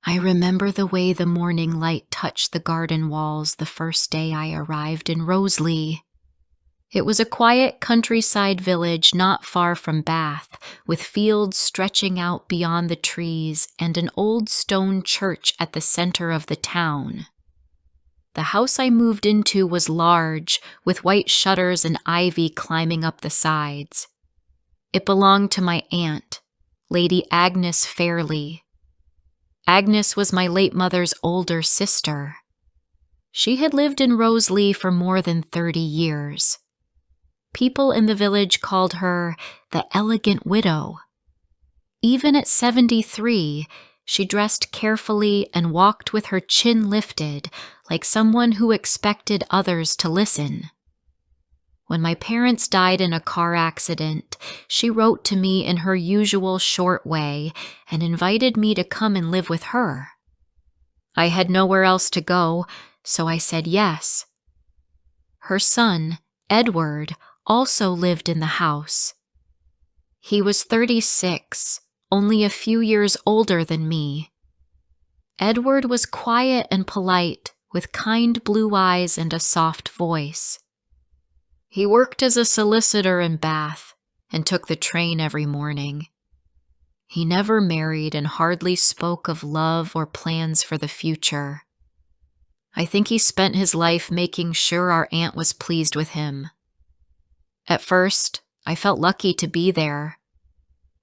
I remember the way the morning light touched the garden walls the first day I arrived in Roseley. It was a quiet countryside village not far from Bath, with fields stretching out beyond the trees and an old stone church at the center of the town. The house I moved into was large, with white shutters and ivy climbing up the sides. It belonged to my aunt, Lady Agnes Fairley. Agnes was my late mother's older sister. She had lived in Roseley for more than 30 years. People in the village called her the elegant widow. Even at 73, she dressed carefully and walked with her chin lifted, like someone who expected others to listen. When my parents died in a car accident, she wrote to me in her usual short way and invited me to come and live with her. I had nowhere else to go, so I said yes. Her son, Edward, also lived in the house. He was 36, only a few years older than me. Edward was quiet and polite, with kind blue eyes and a soft voice. He worked as a solicitor in Bath and took the train every morning. He never married and hardly spoke of love or plans for the future. I think he spent his life making sure our aunt was pleased with him. At first, I felt lucky to be there.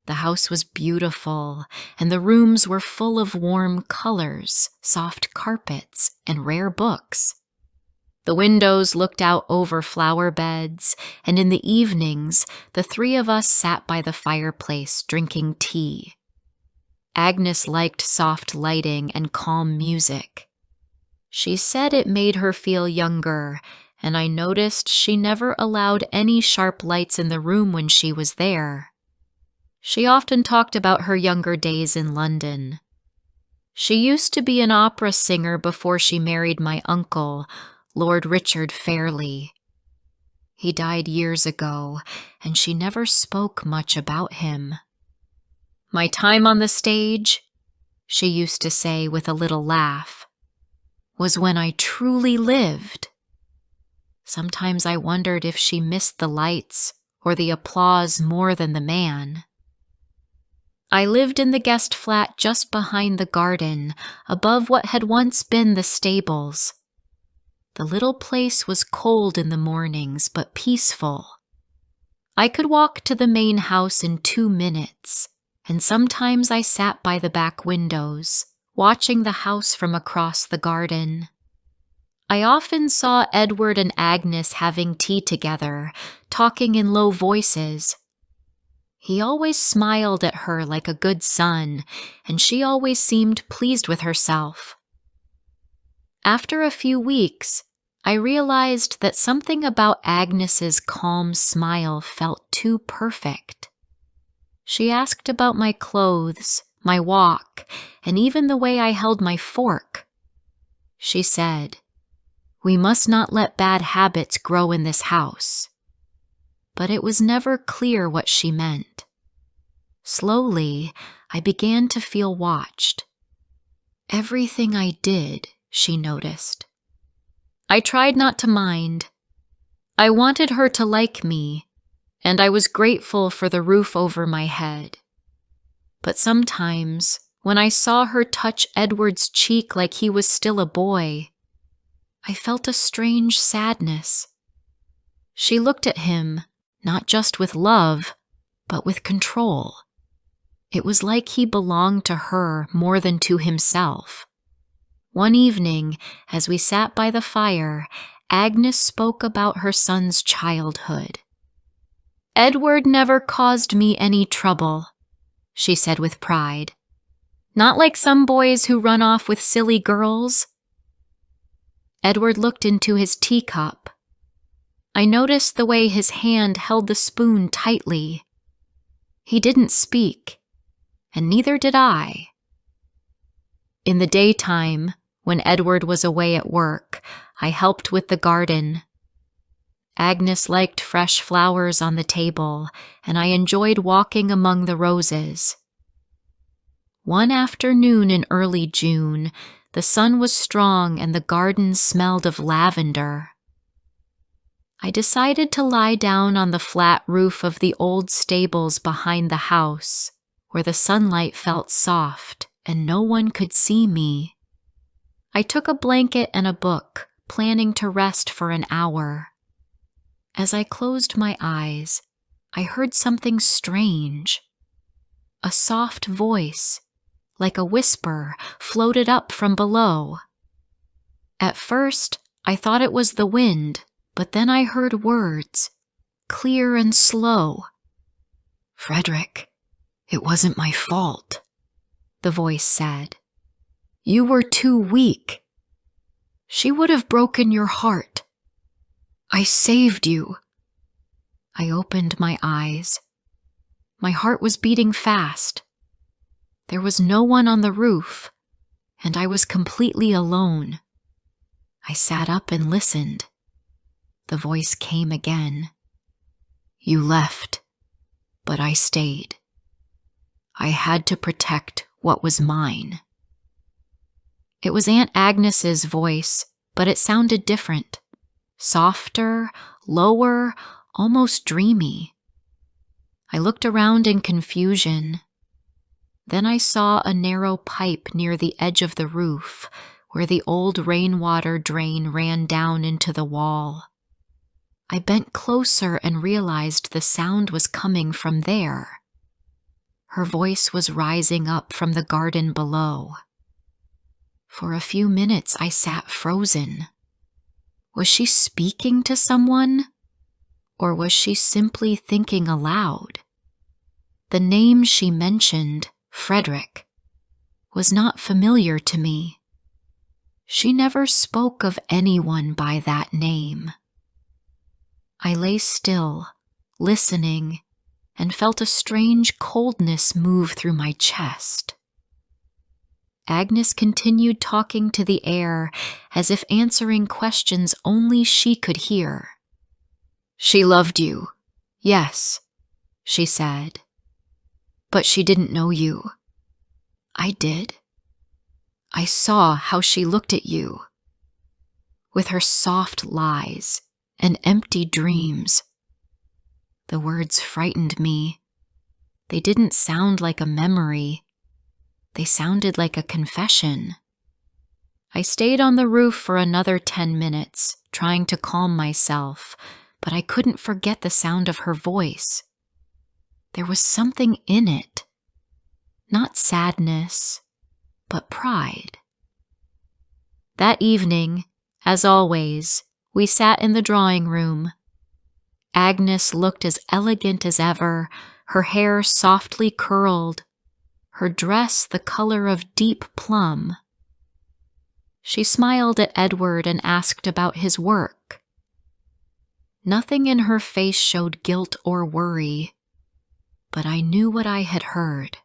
The house was beautiful, and the rooms were full of warm colors, soft carpets, and rare books. The windows looked out over flower beds, and in the evenings, the three of us sat by the fireplace drinking tea. Agnes liked soft lighting and calm music. She said it made her feel younger, and I noticed she never allowed any sharp lights in the room when she was there. She often talked about her younger days in London. She used to be an opera singer before she married my uncle, Lord Richard Fairley. He died years ago, and she never spoke much about him. My time on the stage, she used to say with a little laugh, was when I truly lived. Sometimes I wondered if she missed the lights or the applause more than the man. I lived in the guest flat just behind the garden, above what had once been the stables. The little place was cold in the mornings, but peaceful. I could walk to the main house in 2 minutes, and sometimes I sat by the back windows, watching the house from across the garden. I often saw Edward and Agnes having tea together, talking in low voices. He always smiled at her like a good son, and she always seemed pleased with herself. After a few weeks, I realized that something about Agnes's calm smile felt too perfect. She asked about my clothes, my walk, and even the way I held my fork. She said, "We must not let bad habits grow in this house." But it was never clear what she meant. Slowly, I began to feel watched. Everything I did, she noticed. I tried not to mind. I wanted her to like me, and I was grateful for the roof over my head. But sometimes, when I saw her touch Edward's cheek like he was still a boy, I felt a strange sadness. She looked at him, not just with love, but with control. It was like he belonged to her more than to himself. One evening, as we sat by the fire, Agnes spoke about her son's childhood. "Edward never caused me any trouble," she said with pride. "Not like some boys who run off with silly girls." Edward looked into his teacup. I noticed the way his hand held the spoon tightly. He didn't speak, and neither did I. In the daytime, when Edward was away at work, I helped with the garden. Agnes liked fresh flowers on the table, and I enjoyed walking among the roses. One afternoon in early June, the sun was strong and the garden smelled of lavender. I decided to lie down on the flat roof of the old stables behind the house, where the sunlight felt soft and no one could see me. I took a blanket and a book, planning to rest for an hour. As I closed my eyes, I heard something strange. A soft voice, like a whisper, floated up from below. At first, I thought it was the wind, but then I heard words, clear and slow. "Frederick, it wasn't my fault," the voice said. "You were too weak. She would have broken your heart. I saved you." I opened my eyes. My heart was beating fast. There was no one on the roof, and I was completely alone. I sat up and listened. The voice came again. "You left, but I stayed. I had to protect what was mine." It was Aunt Agnes's voice, but it sounded different. Softer, lower, almost dreamy. I looked around in confusion. Then I saw a narrow pipe near the edge of the roof, where the old rainwater drain ran down into the wall. I bent closer and realized the sound was coming from there. Her voice was rising up from the garden below. For a few minutes I sat frozen. Was she speaking to someone? Or was she simply thinking aloud? The name she mentioned, Frederick, was not familiar to me. She never spoke of anyone by that name. I lay still, listening, and felt a strange coldness move through my chest. Agnes continued talking to the air as if answering questions only she could hear. "She loved you, yes," she said. "But she didn't know you. I did. I saw how she looked at you. With her soft lies and empty dreams." The words frightened me. They didn't sound like a memory. They sounded like a confession. I stayed on the roof for another 10 minutes, trying to calm myself, but I couldn't forget the sound of her voice. There was something in it. Not sadness, but pride. That evening, as always, we sat in the drawing room. Agnes looked as elegant as ever, her hair softly curled, her dress the color of deep plum. She smiled at Edward and asked about his work. Nothing in her face showed guilt or worry, but I knew what I had heard.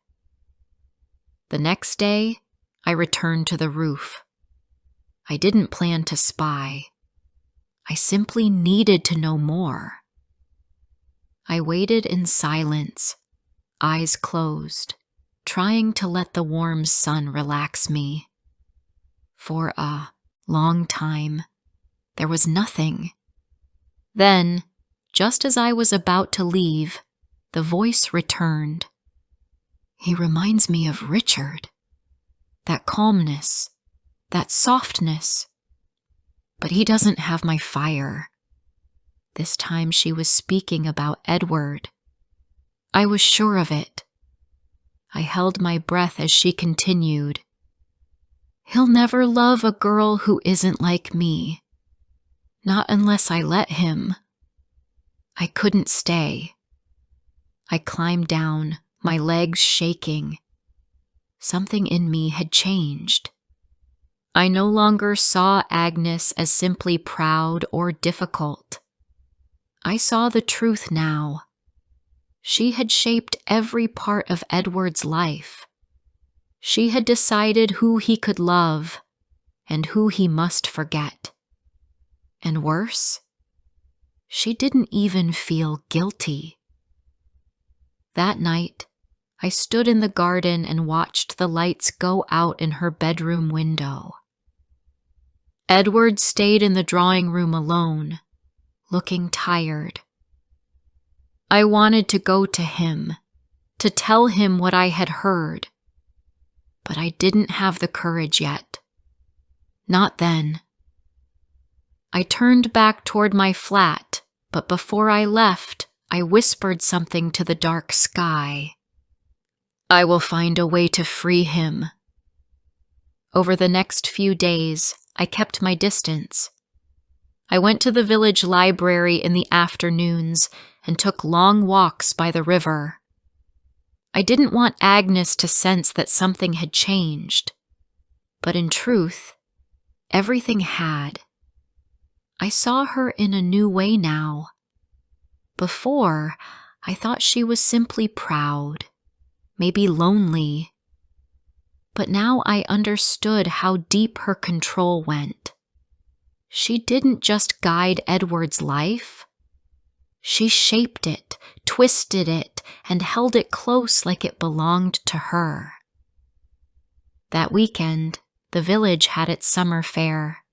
The next day, I returned to the roof. I didn't plan to spy. I simply needed to know more. I waited in silence, eyes closed, trying to let the warm sun relax me. For a long time, there was nothing. Then, just as I was about to leave, the voice returned. "He reminds me of Richard. That calmness, that softness. But he doesn't have my fire." This time she was speaking about Edward. I was sure of it. I held my breath as she continued. "He'll never love a girl who isn't like me. Not unless I let him." I couldn't stay. I climbed down, my legs shaking. Something in me had changed. I no longer saw Agnes as simply proud or difficult. I saw the truth now. She had shaped every part of Edward's life. She had decided who he could love and who he must forget. And worse, she didn't even feel guilty. That night, I stood in the garden and watched the lights go out in her bedroom window. Edward stayed in the drawing room alone, looking tired. I wanted to go to him, to tell him what I had heard, but I didn't have the courage yet. Not then. I turned back toward my flat, but before I left, I whispered something to the dark sky. I will find a way to free him. Over the next few days, I kept my distance. I went to the village library in the afternoons and took long walks by the river. I didn't want Agnes to sense that something had changed, but in truth, everything had. I saw her in a new way now. Before, I thought she was simply proud, maybe lonely. But now I understood how deep her control went. She didn't just guide Edward's life. She shaped it, twisted it, and held it close like it belonged to her. That weekend, the village had its summer fair.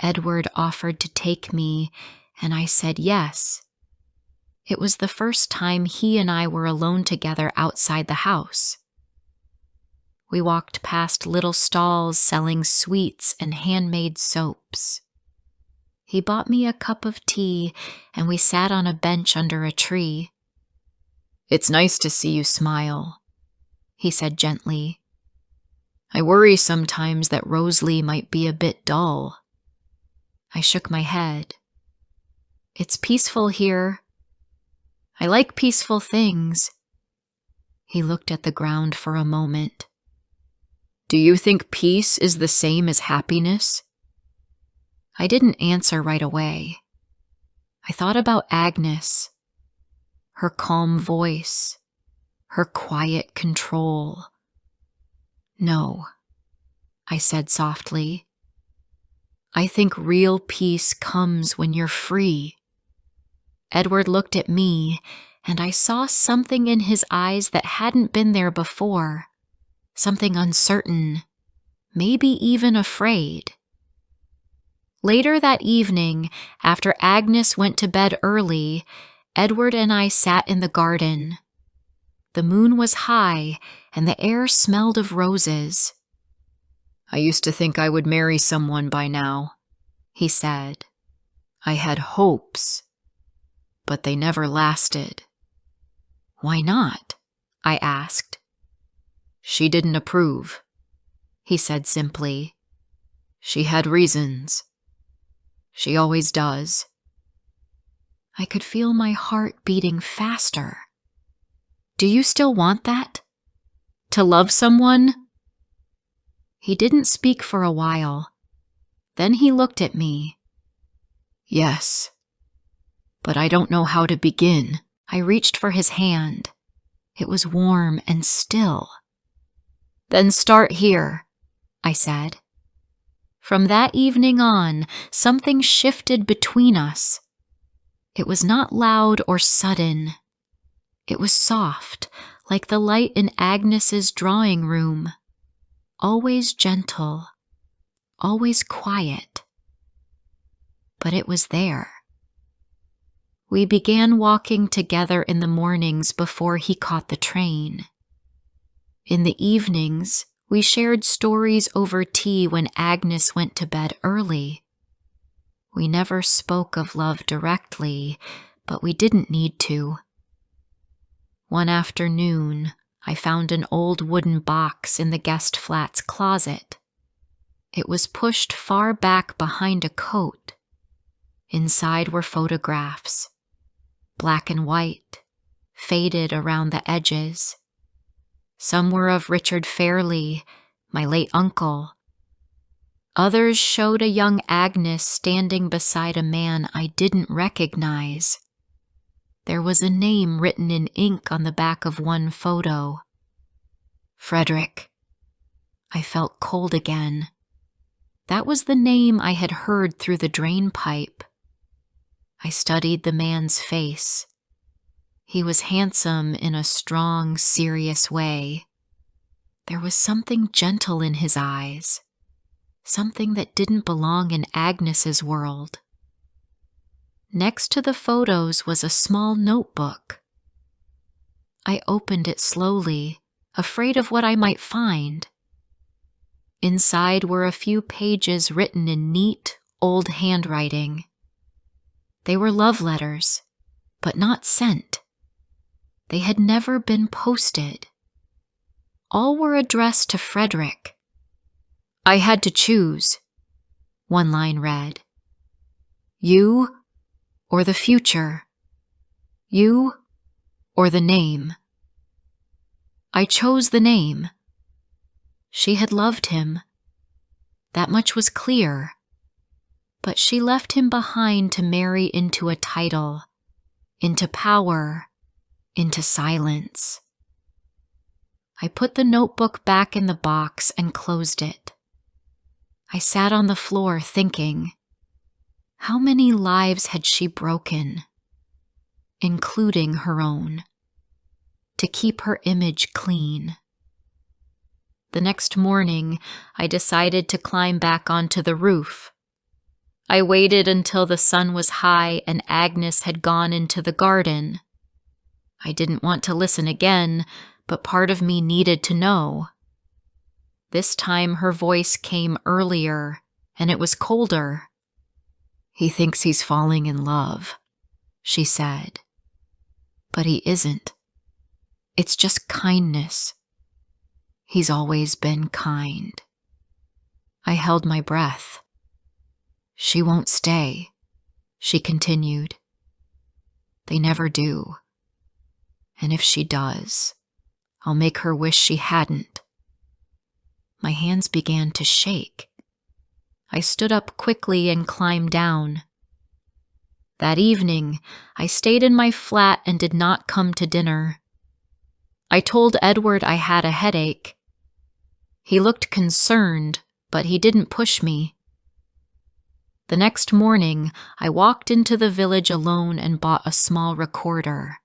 Edward offered to take me, and I said yes. It was the first time he and I were alone together outside the house. We walked past little stalls selling sweets and handmade soaps. He bought me a cup of tea, and we sat on a bench under a tree. "It's nice to see you smile," he said gently. "I worry sometimes that Rosalie might be a bit dull." I shook my head. "It's peaceful here. I like peaceful things." He looked at the ground for a moment. "Do you think peace is the same as happiness?" I didn't answer right away. I thought about Agnes, her calm voice, her quiet control. "No," I said softly. "I think real peace comes when you're free." Edward looked at me, and I saw something in his eyes that hadn't been there before. Something uncertain, maybe even afraid. Later that evening, after Agnes went to bed early, Edward and I sat in the garden. The moon was high, and the air smelled of roses. "I used to think I would marry someone by now," he said. "I had hopes, but they never lasted." "Why not?" I asked. "She didn't approve," he said simply. "She had reasons. She always does." I could feel my heart beating faster. "Do you still want that? To love someone?" He didn't speak for a while. Then he looked at me. "Yes, but I don't know how to begin." I reached for his hand. It was warm and still. "Then start here," I said. From that evening on, something shifted between us. It was not loud or sudden. It was soft, like the light in Agnes's drawing room. Always gentle, always quiet. But it was there. We began walking together in the mornings before he caught the train. In the evenings, we shared stories over tea when Agnes went to bed early. We never spoke of love directly, but we didn't need to. One afternoon, I found an old wooden box in the guest flat's closet. It was pushed far back behind a coat. Inside were photographs, black and white, faded around the edges. Some were of Richard Fairley, my late uncle. Others showed a young Agnes standing beside a man I didn't recognize. There was a name written in ink on the back of one photo. Frederick. I felt cold again. That was the name I had heard through the drain pipe. I studied the man's face. He was handsome in a strong, serious way. There was something gentle in his eyes, something that didn't belong in Agnes's world. Next to the photos was a small notebook. I opened it slowly, afraid of what I might find. Inside were a few pages written in neat, old handwriting. They were love letters, but not sent. They had never been posted. All were addressed to Frederick. I had to choose. One line read, "You or the future? You or the name?" I chose the name. She had loved him. That much was clear. But she left him behind to marry into a title, into power, into silence. I put the notebook back in the box and closed it. I sat on the floor thinking, how many lives had she broken, including her own, to keep her image clean? The next morning, I decided to climb back onto the roof. I waited until the sun was high and Agnes had gone into the garden. I didn't want to listen again, but part of me needed to know. This time her voice came earlier, and it was colder. "He thinks he's falling in love," she said. "But he isn't. It's just kindness. He's always been kind." I held my breath. "She won't stay," she continued. "They never do. And if she does, I'll make her wish she hadn't." My hands began to shake. I stood up quickly and climbed down. That evening, I stayed in my flat and did not come to dinner. I told Edward I had a headache. He looked concerned, but he didn't push me. The next morning, I walked into the village alone and bought a small recorder.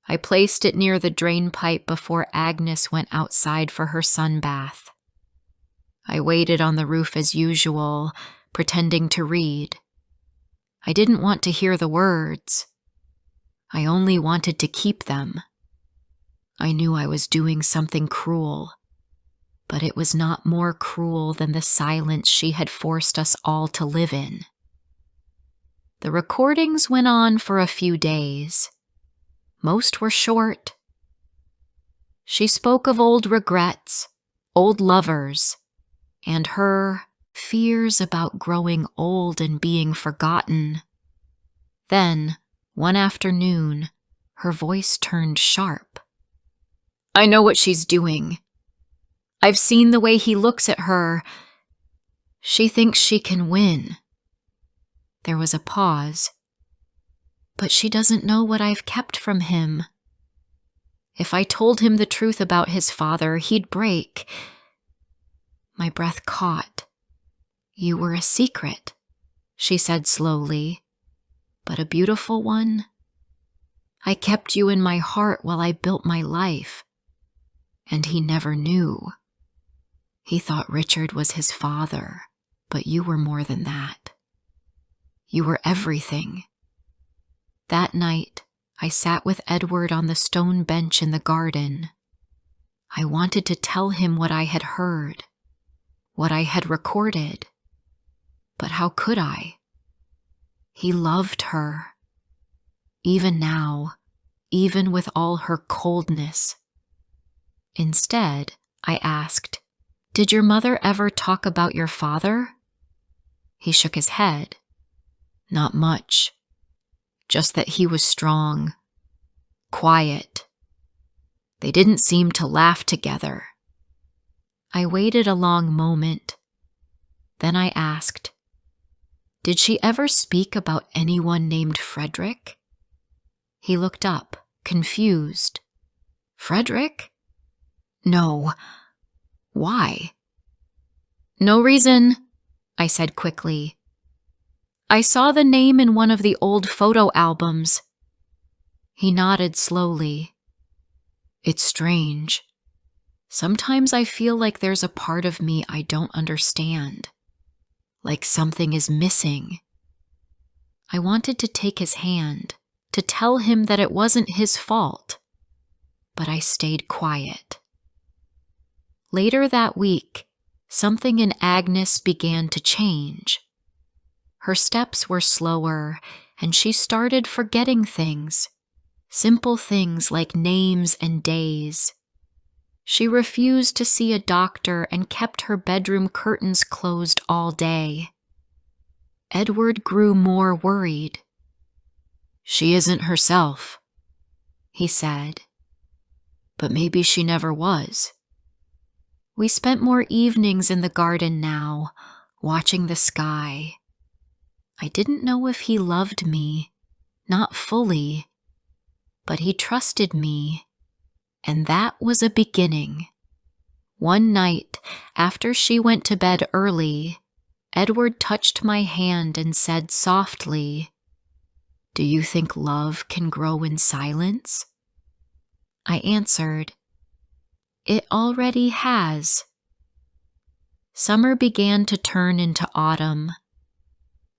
I placed it near the drain pipe before Agnes went outside for her sunbath. I waited on the roof as usual, pretending to read. I didn't want to hear the words. I only wanted to keep them. I knew I was doing something cruel, but it was not more cruel than the silence she had forced us all to live in. The recordings went on for a few days. Most were short. She spoke of old regrets, old lovers, and her fears about growing old and being forgotten. Then, one afternoon, her voice turned sharp. "I know what she's doing. I've seen the way he looks at her. She thinks she can win." There was a pause. "But she doesn't know what I've kept from him. If I told him the truth about his father, he'd break." My breath caught. "You were a secret," she said slowly, "but a beautiful one. I kept you in my heart while I built my life. And he never knew. He thought Richard was his father, but you were more than that. You were everything." That night, I sat with Edward on the stone bench in the garden. I wanted to tell him what I had heard, what I had recorded. But how could I? He loved her. Even now, even with all her coldness. Instead, I asked, "Did your mother ever talk about your father?" He shook his head. "Not much. Just that he was strong, quiet. They didn't seem to laugh together." I waited a long moment. Then I asked, "Did she ever speak about anyone named Frederick?" He looked up, confused. "Frederick? No. Why?" "No reason," I said quickly. "I saw the name in one of the old photo albums." He nodded slowly. It's strange. Sometimes I feel like there's a part of me I don't understand. Like something is missing. I wanted to take his hand, to tell him that it wasn't his fault. But I stayed quiet. Later that week, something in Agnes began to change. Her steps were slower, and she started forgetting things. Simple things like names and days. She refused to see a doctor and kept her bedroom curtains closed all day. Edward grew more worried. She isn't herself, he said. But maybe she never was. We spent more evenings in the garden now, watching the sky. I didn't know if he loved me, not fully. But he trusted me, and that was a beginning. One night, after she went to bed early, Edward touched my hand and said softly, "Do you think love can grow in silence?" I answered, "It already has." Summer began to turn into autumn.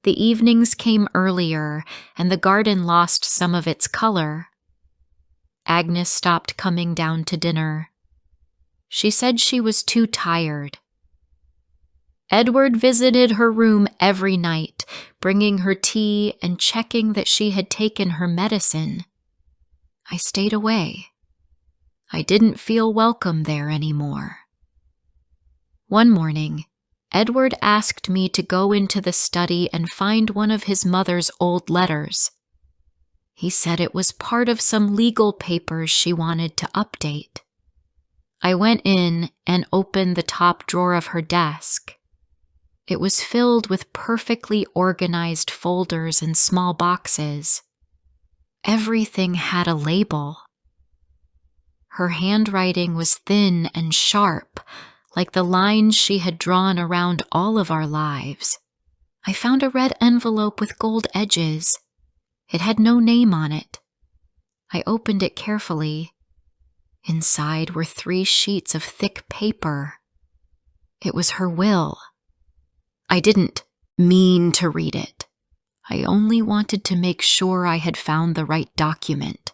The evenings came earlier, and the garden lost some of its color. Agnes stopped coming down to dinner. She said she was too tired. Edward visited her room every night, bringing her tea and checking that she had taken her medicine. I stayed away. I didn't feel welcome there anymore. One morning, Edward asked me to go into the study and find one of his mother's old letters. He said it was part of some legal papers she wanted to update. I went in and opened the top drawer of her desk. It was filled with perfectly organized folders and small boxes. Everything had a label. Her handwriting was thin and sharp, like the lines she had drawn around all of our lives. I found a red envelope with gold edges. It had no name on it. I opened it carefully. Inside were 3 sheets of thick paper. It was her will. I didn't mean to read it. I only wanted to make sure I had found the right document.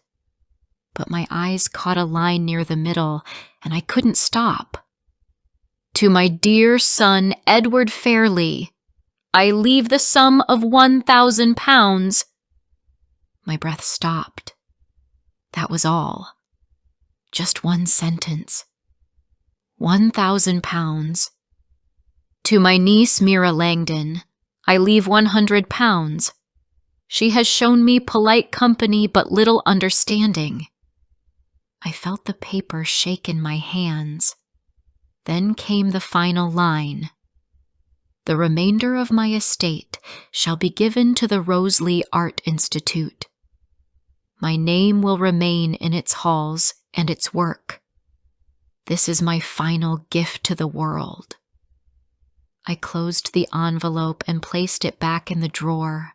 But my eyes caught a line near the middle, and I couldn't stop. "To my dear son, Edward Fairley, I leave the sum of £1,000. My breath stopped. That was all. Just one sentence. £1,000. To my niece, Mira Langdon, I leave £100. She has shown me polite company but little understanding. I felt the paper shake in my hands. Then came the final line. The remainder of my estate shall be given to the Rosalie Art Institute. My name will remain in its halls and its work. This is my final gift to the world. I closed the envelope and placed it back in the drawer.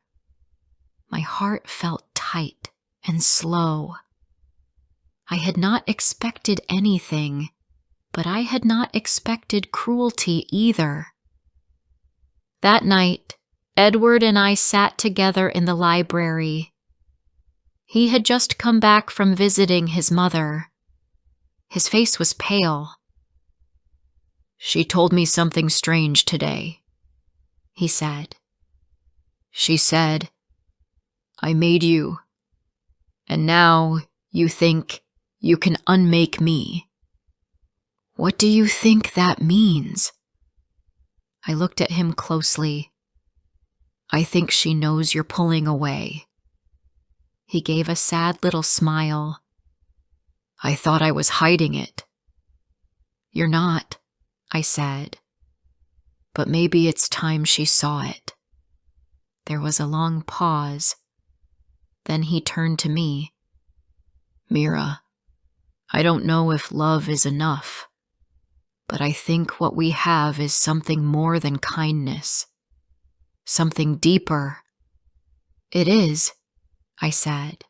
My heart felt tight and slow. I had not expected anything, but I had not expected cruelty either. That night, Edward and I sat together in the library. He had just come back from visiting his mother. His face was pale. "She told me something strange today," he said. "She said, 'I made you, and now you think you can unmake me.' What do you think that means?" I looked at him closely. "I think she knows you're pulling away." He gave a sad little smile. "I thought I was hiding it." "You're not," I said. "But maybe it's time she saw it." There was a long pause. Then he turned to me. "Mira, I don't know if love is enough, but I think what we have is something more than kindness. Something deeper." "It is," I said.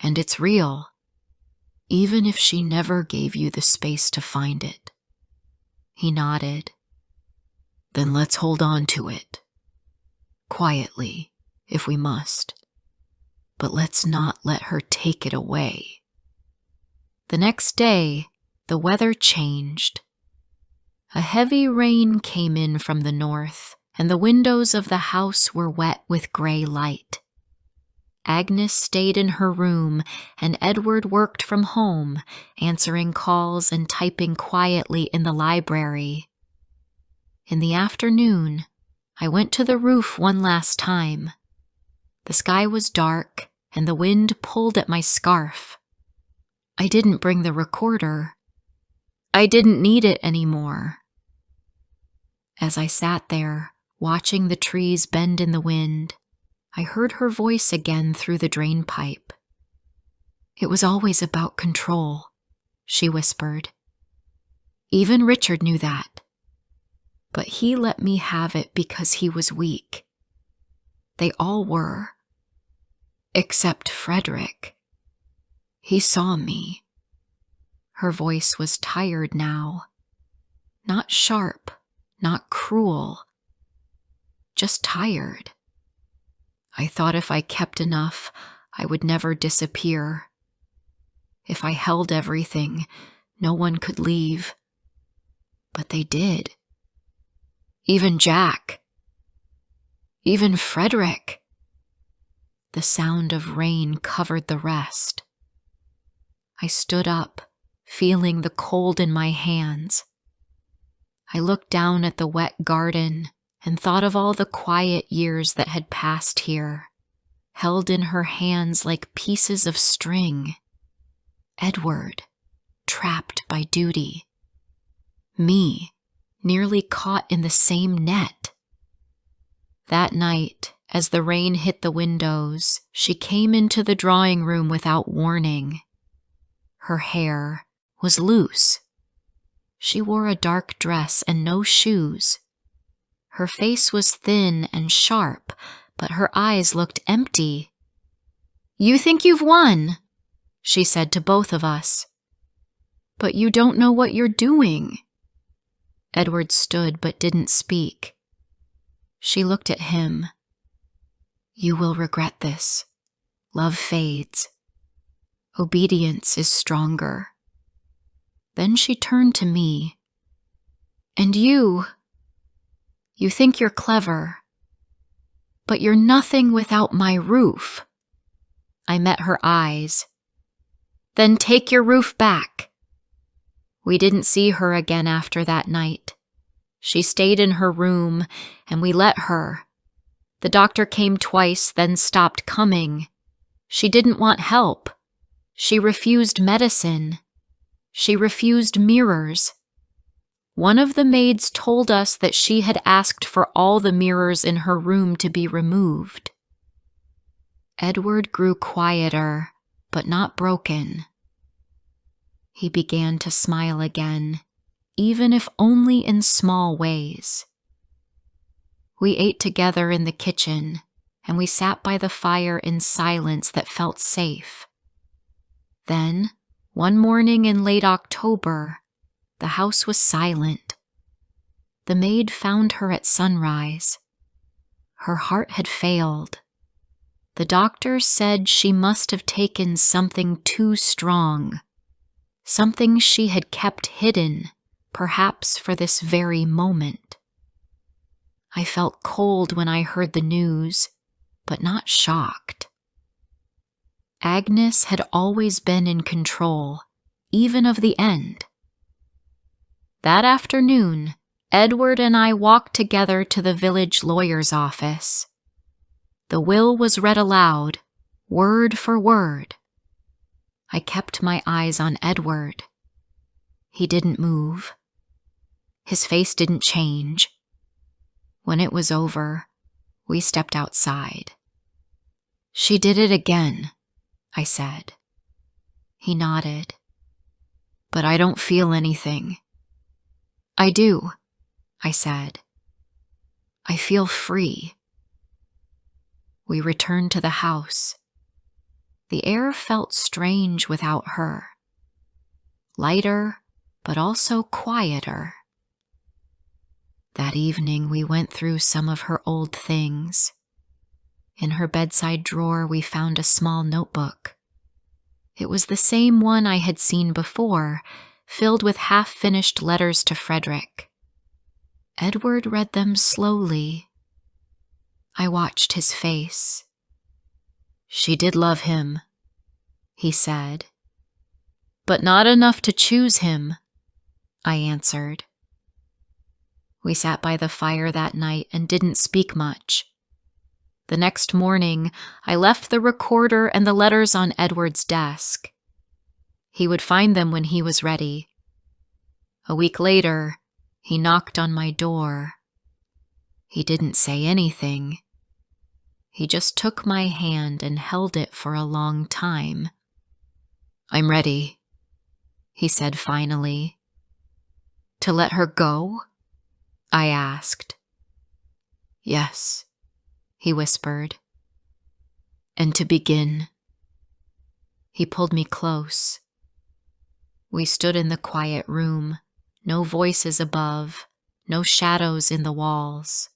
And it's real, even if she never gave you the space to find it. He nodded. Then let's hold on to it. Quietly, if we must. But let's not let her take it away. The next day, the weather changed. A heavy rain came in from the north, and the windows of the house were wet with gray light. Agnes stayed in her room, and Edward worked from home, answering calls and typing quietly in the library. In the afternoon, I went to the roof one last time. The sky was dark, and the wind pulled at my scarf. I didn't bring the recorder. I didn't need it anymore. As I sat there, watching the trees bend in the wind, I heard her voice again through the drain pipe. It was always about control, she whispered. Even Richard knew that. But he let me have it because he was weak. They all were. Except Frederick. He saw me. Her voice was tired now. Not sharp, not cruel. Just tired. I thought if I kept enough, I would never disappear. If I held everything, no one could leave. But they did. Even Jack. Even Frederick. The sound of rain covered the rest. I stood up, feeling the cold in my hands. I looked down at the wet garden and thought of all the quiet years that had passed here, held in her hands like pieces of string. Edward, trapped by duty. Me, nearly caught in the same net. That night, as the rain hit the windows, she came into the drawing room without warning. Her hair was loose. She wore a dark dress and no shoes. Her face was thin and sharp, but her eyes looked empty. "You think you've won," she said to both of us. "But you don't know what you're doing." Edward stood but didn't speak. She looked at him. "You will regret this. Love fades. Obedience is stronger." Then she turned to me. "And you think you're clever, but you're nothing without my roof." I met her eyes. "Then take your roof back." We didn't see her again after that night. She stayed in her room, and we let her. The doctor came twice, then stopped coming. She didn't want help. She refused medicine. She refused mirrors. One of the maids told us that she had asked for all the mirrors in her room to be removed. Edward grew quieter, but not broken. He began to smile again, even if only in small ways. We ate together in the kitchen, and we sat by the fire in silence that felt safe. Then, one morning in late October, the house was silent. The maid found her at sunrise. Her heart had failed. The doctor said she must have taken something too strong, something she had kept hidden, perhaps for this very moment. I felt cold when I heard the news, but not shocked. Agnes had always been in control, even of the end. That afternoon, Edward and I walked together to the village lawyer's office. The will was read aloud, word for word. I kept my eyes on Edward. He didn't move. His face didn't change. When it was over, we stepped outside. "She did it again," I said. He nodded. "But I don't feel anything." "I do," I said. "I feel free." We returned to the house. The air felt strange without her. Lighter, but also quieter. That evening we went through some of her old things. In her bedside drawer we found a small notebook. It was the same one I had seen before, filled with half-finished letters to Frederick. Edward read them slowly. I watched his face. "She did love him," he said. "But not enough to choose him," I answered. We sat by the fire that night and didn't speak much. The next morning, I left the recorder and the letters on Edward's desk. He would find them when he was ready. A week later, he knocked on my door. He didn't say anything. He just took my hand and held it for a long time. "I'm ready," he said finally. "To let her go?" I asked. "Yes," he whispered. "And to begin." He pulled me close. We stood in the quiet room, no voices above, no shadows in the walls.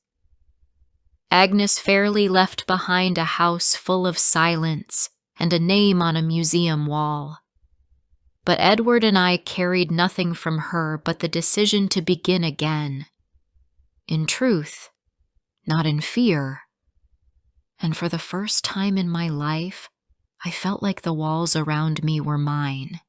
Agnes Fairley left behind a house full of silence and a name on a museum wall. But Edward and I carried nothing from her but the decision to begin again. In truth, not in fear. And for the first time in my life, I felt like the walls around me were mine.